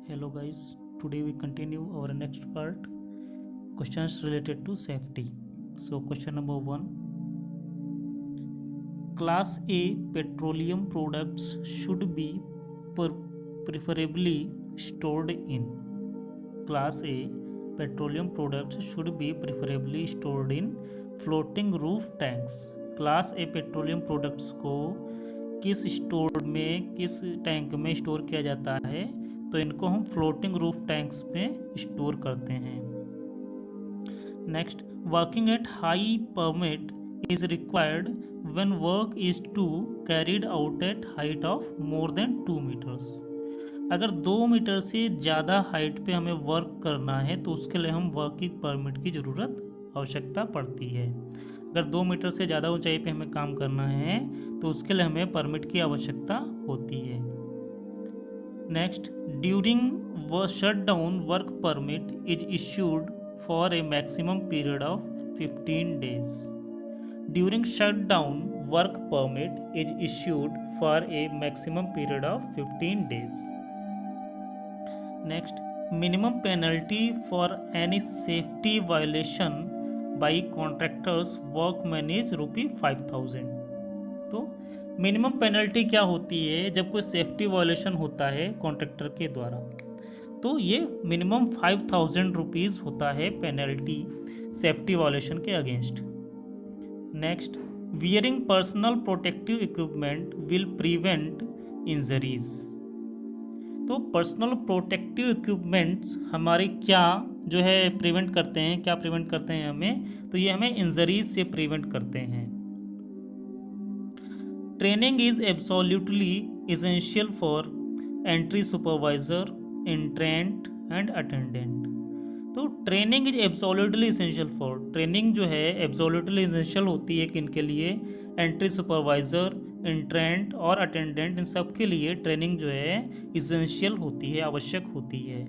Hello guys, today we continue our next part, questions related to safety. So question number 1, class A petroleum products should be preferably stored in. Class A petroleum products should be preferably stored in floating roof tanks. Class A petroleum products को किस store में किस tank में store किया जाता है, तो इनको हम फ्लोटिंग रूफ टैंक्स में स्टोर करते हैं। Next, working at high permit is required when work is to carried out at height of more than 2 metres. अगर 2 मीटर से ज़्यादा हाइट पे हमें वर्क करना है तो उसके लिए हम वर्किंग परमिट की ज़रूरत आवश्यकता पड़ती है। अगर 2 मीटर से ज़्यादा ऊंचाई पे हमें काम करना है तो उसके लिए हमें परमिट की आवश्यकता होती है। Next, during shutdown work permit is issued for a maximum period of 15 days. During shutdown, work permit is issued for a maximum period of 15 days. Next, minimum penalty for any safety violation by contractors workmen is ₹5,000. तो minimum penalty क्या होती है जब कोई safety violation होता है contractor के द्वारा, तो ये मिनिमम ₹5,000 होता है पेनल्टी सेफ्टी वायलेशन के against. Next, wearing personal protective equipment will prevent injuries. तो पर्सनल प्रोटेक्टिव इक्विपमेंट्स हमारे क्या जो है प्रिवेंट करते हैं, क्या प्रिवेंट करते हैं हमें, तो ये हमें इंजरीज से प्रिवेंट करते हैं। Training is absolutely essential for entry supervisor, entrant and attendant. तो training is absolutely essential for, training जो है एब्सोल्युटली इसेंशियल होती है किनके लिए, एंट्री सुपरवाइजर, इंट्रेंट और अटेंडेंट, इन सब के लिए ट्रेनिंग जो है इसेंशियल होती है, आवश्यक होती है।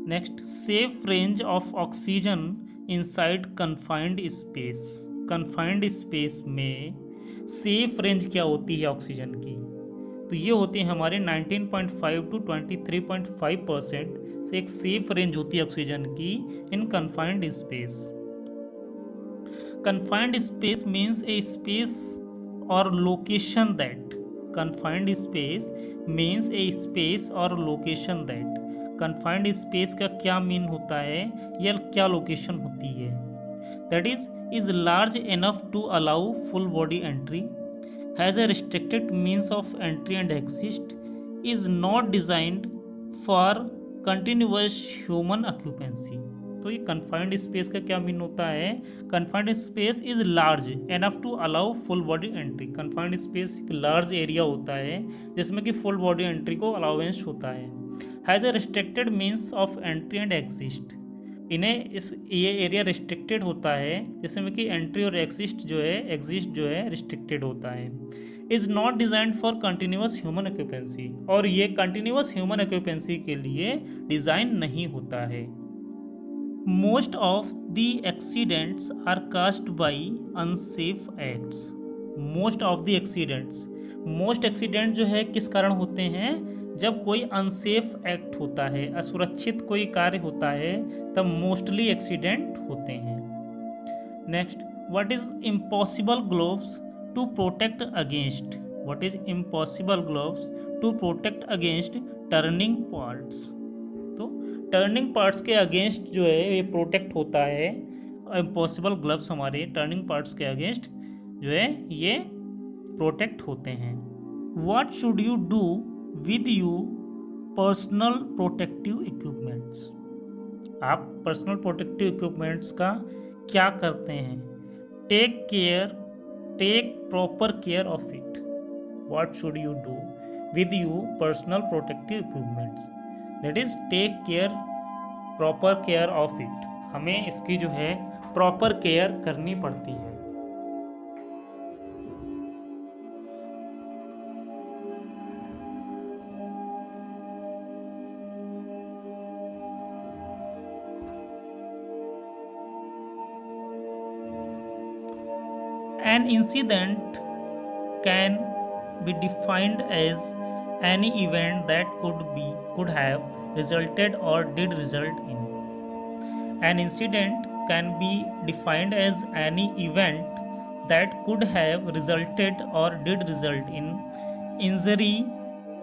Next, safe range of oxygen inside confined space. Confined space में सेफ रेंज क्या होती है ऑक्सीजन की, तो ये होती है हमारे 19.5 to 23.5% से एक सेफ रेंज होती है ऑक्सीजन की in confined space. Confined space means a space और location that, confined space means a space और लोकेशन दैट, कन्फाइंड स्पेस का क्या मीन होता है या क्या लोकेशन होती है, that is large enough to allow full body entry, has a restricted means of entry and exit, is not designed for continuous human occupancy। तो ये कन्फाइंड स्पेस का क्या मीन होता है, confined space is large enough to allow full body entry. Confined space एक large area होता है जिसमें कि फुल बॉडी एंट्री को अलाउंस होता है। Has a restricted means of entry and exist, इन्हें ये एरिया रिस्ट्रिक्टेड होता है जिसमें कि एंट्री और एग्जिस्ट जो है रिस्ट्रिक्टेड होता है। Is not designed for continuous human occupancy, और ये कंटिन्यूस ह्यूमन ऑक्यूपेंसी के लिए डिज़ाइन नहीं होता है। Most of the accidents are caused by unsafe acts. Most of the accidents, most accident जो है किस कारण होते हैं, जब कोई अनसेफ एक्ट होता है, असुरक्षित कोई कार्य होता है, तब मोस्टली एक्सीडेंट होते हैं। Next, what is impossible gloves to protect against, what is impossible gloves to protect against turning parts. तो टर्निंग पार्ट्स के अगेंस्ट जो है ये प्रोटेक्ट होता है, इम्पॉसिबल ग्लव्स हमारे टर्निंग पार्ट्स के अगेंस्ट जो है ये प्रोटेक्ट होते हैं। What should you do with you personal protective equipments. आप पर्सनल प्रोटेक्टिव इक्विपमेंट्स का क्या करते हैं, take proper care of it. What should you do with you personal protective equipments, that is take care, proper care of it, हमें इसकी जो है proper care करनी पड़ती है। An incident can be defined as any event that could have resulted or did result in. An incident can be defined as any event that could have resulted or did result in injury,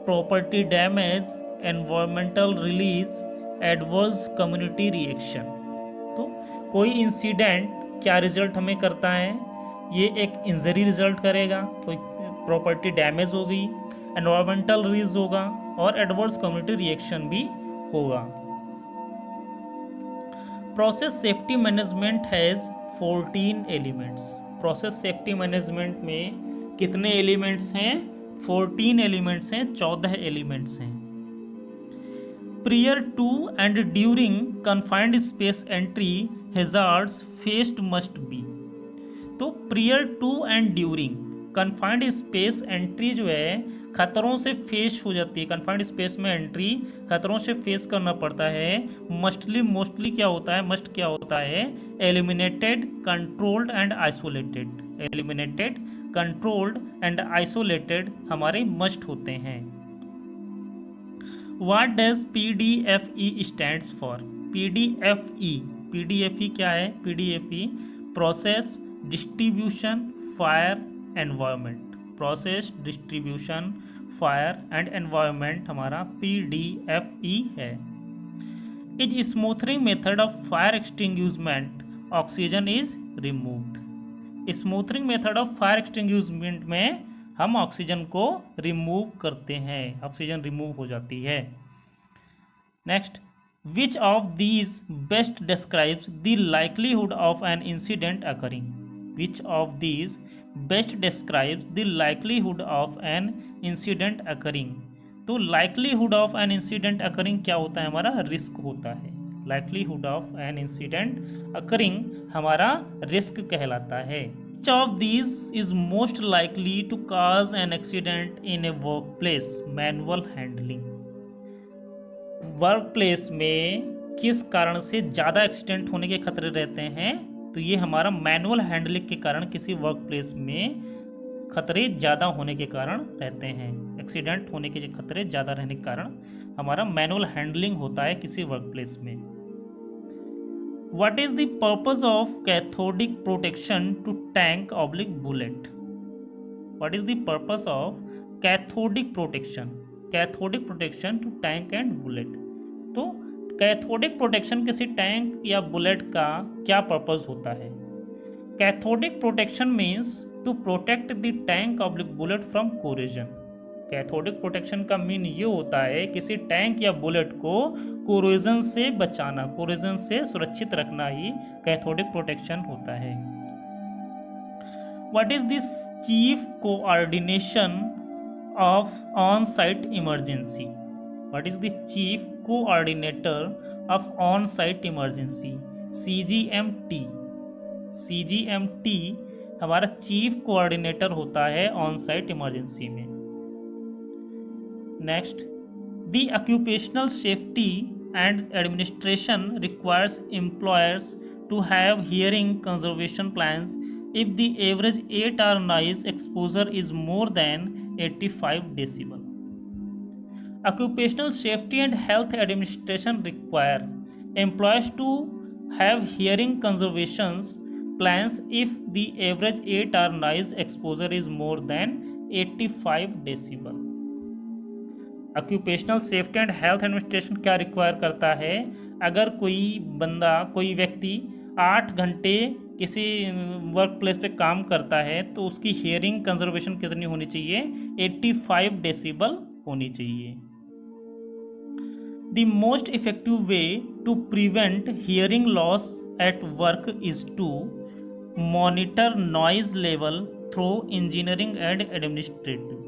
property damage, environmental release, adverse community reaction. तो कोई incident क्या result हमें करता है, ये एक injury result करेगा, कोई प्रॉपर्टी डैमेज होगी, एनवायरमेंटल रिलीज होगा और एडवर्स कम्युनिटी रिएक्शन भी होगा. Process safety management has 14 elements. Process safety management में कितने एलिमेंट्स हैं? 14 एलिमेंट्स हैं, 14 एलिमेंट्स हैं. Prior to and during confined space entry, hazards faced must be. तो prior to and during confined space entry जो है खतरों से फेस हो जाती है. confined space में एंट्री खतरों से फेस करना पड़ता है. मोस्टली क्या होता है? मस्ट क्या होता है? Eliminated, controlled and isolated. Eliminated, controlled and isolated हमारे मस्ट होते हैं. What does PDFE stands for? PDFE क्या है? PDFE process, distribution, fire, environment. Process, distribution, fire and environment हमारा PDFE है. Is smothering method of fire extinguishment oxygen is removed. Smothering method of fire extinguishment में हम oxygen को remove करते हैं, oxygen remove हो जाती है. Next, which of these best describes the likelihood of an incident occurring. Which of these best describes the likelihood of an incident occurring. तो likelihood of an incident occurring क्या होता है? हमारा रिस्क होता है. Likelihood of an incident occurring हमारा risk कहलाता है. Which of these is most likely to cause an accident in a workplace? Manual handling. Workplace में किस कारण से ज़्यादा एक्सीडेंट होने के खतरे रहते हैं? तो ये हमारा मैनुअल हैंडलिंग के कारण किसी वर्कप्लेस में खतरे ज़्यादा होने के कारण रहते हैं. एक्सीडेंट होने के खतरे ज़्यादा रहने के कारण हमारा मैनुअल हैंडलिंग होता है किसी वर्कप्लेस में. What is the purpose of cathodic protection to tank/bullet? What is the purpose of cathodic protection? Cathodic protection to tank and bullet. तो कैथोडिक प्रोटेक्शन किसी टैंक या बुलेट का क्या पर्पस होता है? Cathodic protection means to protect the tank/bullet from corrosion. Cathodic protection का mean ये होता है किसी टैंक या बुलेट को कोरोजन से बचाना, कोरोजन से सुरक्षित रखना ही कैथोडिक प्रोटेक्शन होता है. What is this chief coordination of on site emergency? What is the chief coordinator of on site emergency? CGMT. CGMT हमारा चीफ कोऑर्डिनेटर होता है ऑन साइट इमरजेंसी में. Next, the occupational safety and administration requires employers to have hearing conservation plans if the average 8-hour noise exposure is more than 85 decibel. Occupational safety and health administration require employers to have hearing conservation plans if the average 8-hour noise exposure is more than 85 decibel. Occupational safety and health administration क्या require करता है? अगर कोई व्यक्ति 8 घंटे किसी work place पे काम करता है तो उसकी हियरिंग कंजर्वेशन कितनी होनी चाहिए? 85 डेसिबल होनी चाहिए. The most effective way to prevent hearing loss at work is to monitor noise level through engineering and administrative.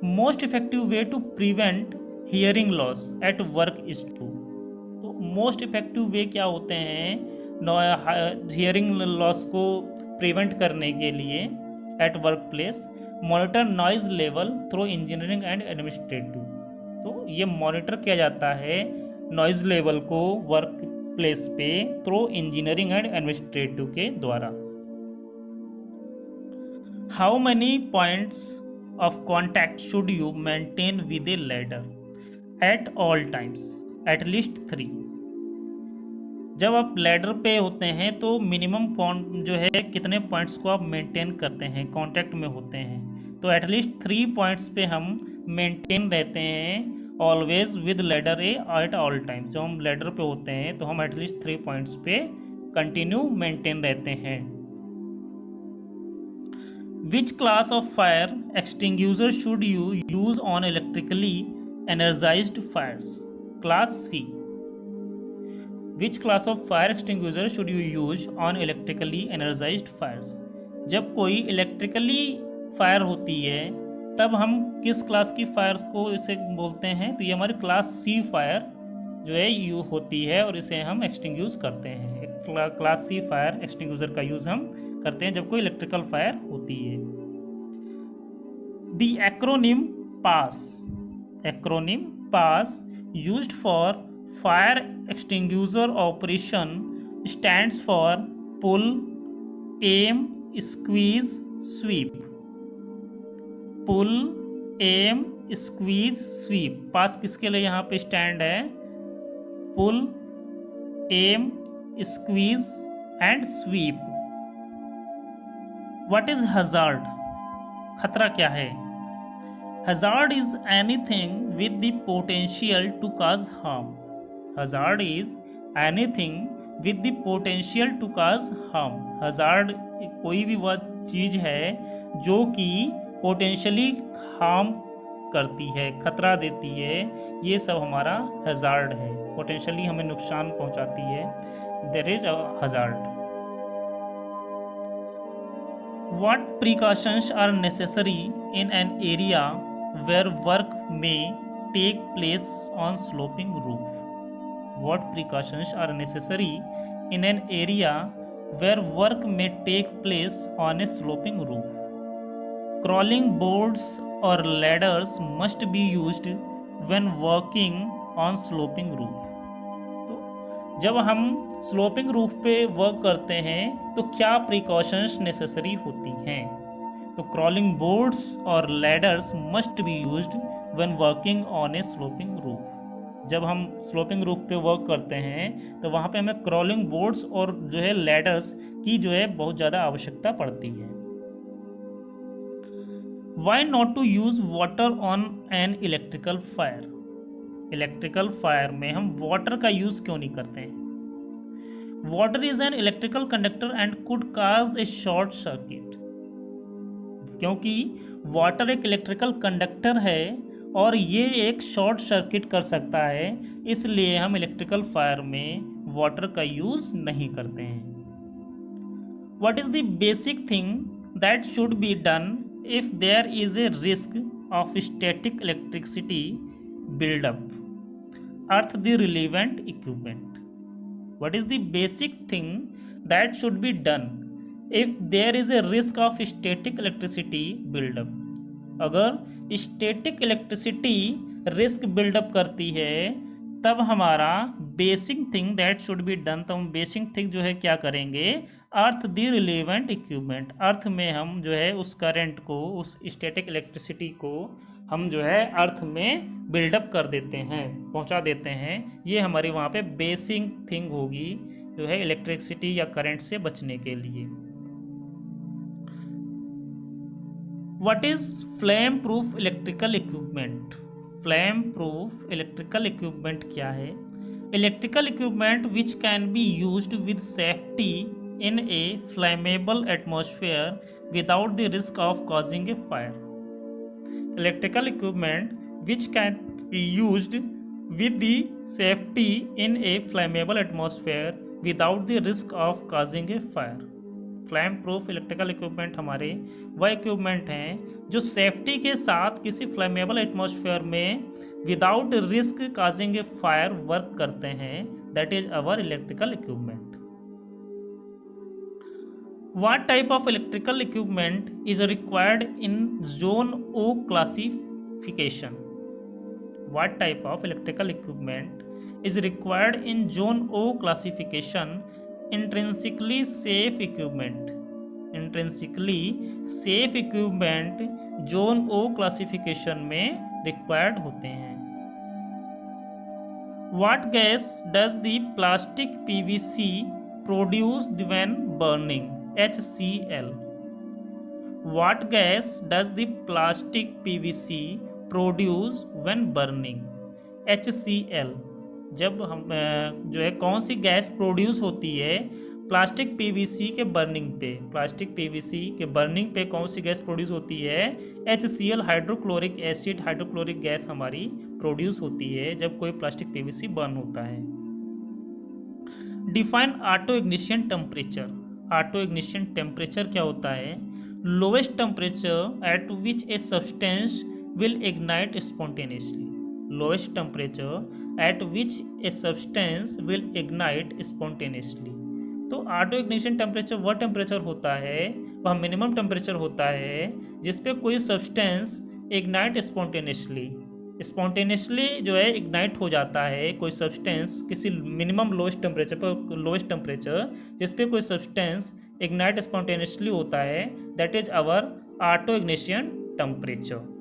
Most effective way to prevent hearing loss at work is to. तो most effective way क्या होते हैं hearing loss को prevent करने के लिए at work place? Monitor noise level through engineering and administrative. तो ये मॉनिटर किया जाता है नॉइज लेवल को वर्क प्लेस पे थ्रू इंजीनियरिंग एंड एडमिनिस्ट्रेटिव के द्वारा. How many points of contact should you maintain with a ladder at all times? At least 3. जब आप लैडर पे होते हैं तो मिनिमम पॉइंट जो है कितने पॉइंट्स को आप मेंटेन करते हैं, कांटेक्ट में होते हैं? तो एटलीस्ट 3 पॉइंट्स पे हम मेंटेन रहते हैं always with ladder A at all times. जब हम लैडर पे होते हैं तो हम एटलीस्ट 3 पॉइंट्स पे कंटिन्यू मेंटेन रहते हैं। Which class of fire extinguisher should you use on electrically energized fires? Class C. Which class of fire extinguisher should you use on electrically energized fires? जब कोई इलेक्ट्रिकली फायर होती है तब हम किस क्लास की फायर्स को इसे बोलते हैं? तो ये हमारी क्लास सी फायर जो है यू होती है और इसे हम एक्सटिंग्यूज करते हैं। क्लास सी फायर एक्सटिंग्यूजर का यूज हम करते हैं जब कोई इलेक्ट्रिकल फायर होती है। The acronym PASS used for fire extinguisher operation stands for pull, aim, squeeze, sweep. Pull, aim, squeeze, sweep. PASS किसके लिए यहाँ पे स्टैंड है? Pull, aim, squeeze and sweep. What is hazard? खतरा क्या है? Hazard is anything with the potential to cause harm. Hazard is anything with the potential to cause harm. Hazard कोई भी वह चीज है जो कि पोटेंशियली हार्म करती है, खतरा देती है, ये सब हमारा हजार्ड है। पोटेंशियली हमें नुकसान पहुंचाती है, there is a hazard. What precautions are necessary in an area where work may take place on sloping roof? What precautions are necessary in an area where work may take place on a sloping roof? Crawling boards or ladders must be used when working on sloping roof. जब हम sloping roof पे work करते हैं तो क्या precautions necessary होती हैं? तो क्रॉलिंग बोर्ड्स और ladders must be used when working on A sloping roof. जब हम स्लोपिंग रूफ पे वर्क करते हैं तो वहाँ पे हमें क्रॉलिंग बोर्ड्स और जो है लैडर्स की जो है बहुत ज़्यादा आवश्यकता पड़ती है। Why not to use water on an electrical fire? Electrical fire में हम वाटर का यूज क्यों नहीं करते हैं? Water is an electrical conductor and could cause a short circuit. क्योंकि वाटर एक इलेक्ट्रिकल कंडक्टर है और ये एक शॉर्ट सर्किट कर सकता है, इसलिए हम इलेक्ट्रिकल फायर में वाटर का यूज नहीं करते हैं। What is the basic thing that should be done if there is a risk of static electricity buildup? Earth the relevant equipment. What is the basic thing that should be done if there is a risk of static electricity buildup? अगर static electricity risk buildup करती है तब हमारा basic thing that should be done, तो हम basic thing जो है क्या करेंगे? Earth the relevant equipment. Earth में हम जो है उस करंट को, उस स्टैटिक इलेक्ट्रिसिटी को हम जो है अर्थ में बिल्डअप कर देते हैं, पहुंचा देते हैं। ये हमारी वहाँ पे बेसिक थिंग होगी जो है इलेक्ट्रिसिटी या करंट से बचने के लिए। What is flame proof electrical equipment? Flame proof electrical equipment क्या है? Electrical equipment which can be used with safety in A flammable atmosphere without the risk of causing A fire. Electrical equipment which can be used with the safety in a flammable atmosphere without the risk of causing a fire. Flame proof electrical equipment हमारे वह equipment हैं जो safety के साथ किसी flammable atmosphere में without risk causing ए fire work करते हैं, that is our electrical equipment. What type of electrical equipment is required in Zone O classification? What type of electrical equipment is required in Zone O classification? Intrinsically safe equipment. Intrinsically safe equipment zone O classification में required होते हैं। What gas does the plastic PVC produce when burning? HCl. What gas does the plastic PVC produce when burning? HCl. जब हम जो है कौन सी gas produce होती है प्लास्टिक पीवीसी के बर्निंग पे, प्लास्टिक पीवीसी के बर्निंग पे कौन सी गैस प्रोड्यूस होती है? HCl, hydrochloric acid, hydrochloric gas हमारी प्रोड्यूस होती है जब कोई प्लास्टिक पीवीसी बर्न होता है। Define auto ignition temperature. Auto ignition temperature क्या होता है? Lowest temperature at which a substance will ignite spontaneously. Lowest temperature at which a substance will ignite spontaneously. तो ऑटो इग्निशन टेम्परेचर वह temperature होता है, वह मिनिमम टेम्परेचर होता है जिसपे कोई सब्सटेंस इग्नाइट स्पॉन्टेनियसली जो है इग्नाइट हो जाता है। कोई सब्सटेंस किसी मिनिमम लोएस्ट टेम्परेचर पर, लोएस्ट टेम्परेचर जिस पे कोई सब्सटेंस इग्नाइट स्पॉन्टेनियसली होता है, that is our auto ignition temperature.